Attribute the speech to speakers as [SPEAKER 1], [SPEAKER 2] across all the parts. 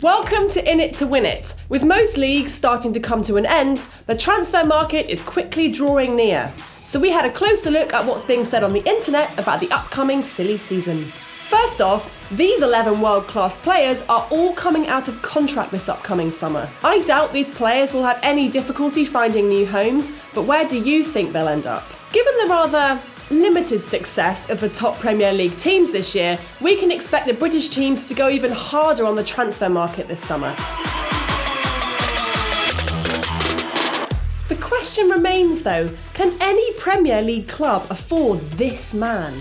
[SPEAKER 1] Welcome to In It to Win It. With most leagues starting to come to an end, the transfer market is quickly drawing near. So we had a closer look at what's being said on the internet about the upcoming silly season. First off, these 11 world-class players are all coming out of contract this upcoming summer. I doubt these players will have any difficulty finding new homes, but where do you think they'll end up? Given the rather limited success of the top Premier League teams this year, we can expect the British teams to go even harder on the transfer market this summer. The question remains though, can any Premier League club afford this man?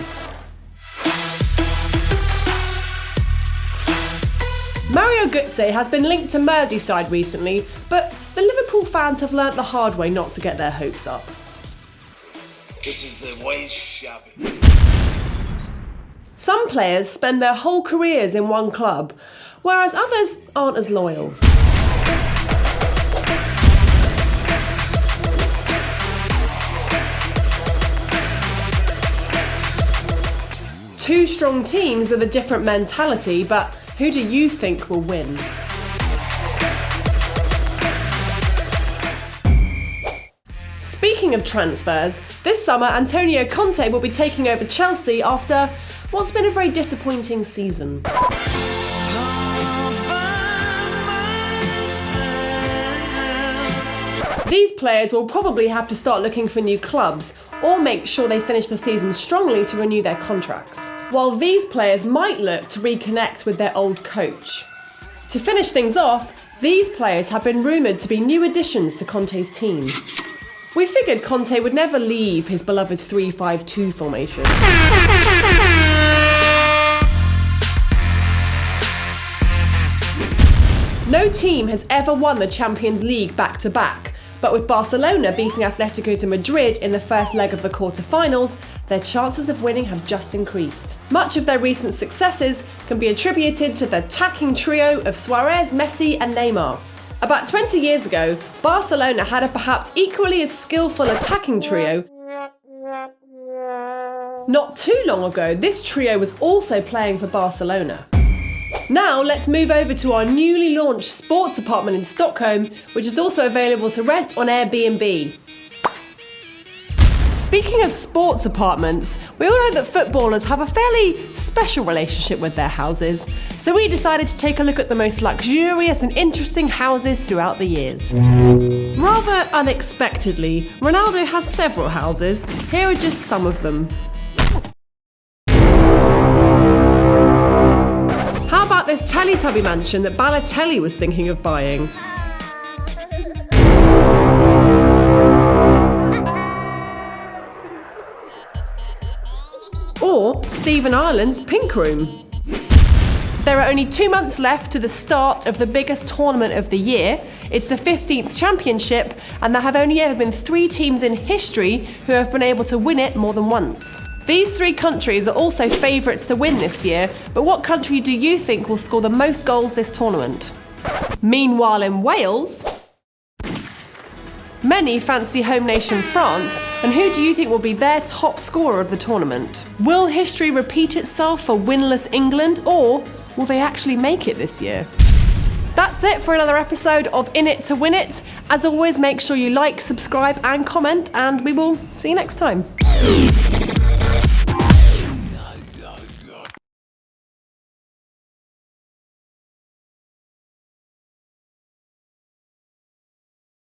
[SPEAKER 1] Mario Götze has been linked to Merseyside recently, but the Liverpool fans have learnt the hard way not to get their hopes up.
[SPEAKER 2] This is the Welsh shabby.
[SPEAKER 1] Some players spend their whole careers in one club, whereas others aren't as loyal. Two strong teams with a different mentality, but who do you think will win? Speaking of transfers, this summer Antonio Conte will be taking over Chelsea after what's been a very disappointing season. These players will probably have to start looking for new clubs or make sure they finish the season strongly to renew their contracts, while these players might look to reconnect with their old coach. To finish things off, these players have been rumoured to be new additions to Conte's team. We figured Conte would never leave his beloved 3-5-2 formation. No team has ever won the Champions League back-to-back, but with Barcelona beating Atletico de Madrid in the first leg of the quarter-finals, their chances of winning have just increased. Much of their recent successes can be attributed to the attacking trio of Suarez, Messi and Neymar. About 20 years ago, Barcelona had a perhaps equally as skillful attacking trio. Not too long ago, this trio was also playing for Barcelona. Now let's move over to our newly launched sports apartment in Stockholm, which is also available to rent on Airbnb. Speaking of sports apartments, we all know that footballers have a fairly special relationship with their houses, so we decided to take a look at the most luxurious and interesting houses throughout the years. Rather unexpectedly, Ronaldo has several houses. Here are just some of them. How about this Teletubby mansion that Balotelli was thinking of buying? Or Stephen Ireland's Pink Room. There are only 2 months left to the start of the biggest tournament of the year. It's the 15th championship, and there have only ever been 3 teams in history who have been able to win it more than once. These 3 countries are also favourites to win this year, but what country do you think will score the most goals this tournament? Meanwhile in Wales, many fancy home nation France, and who do you think will be their top scorer of the tournament? Will history repeat itself for winless England, or will they actually make it this year? That's it for another episode of In It to Win It. As always, make sure you like, subscribe and comment, and we will see you next time.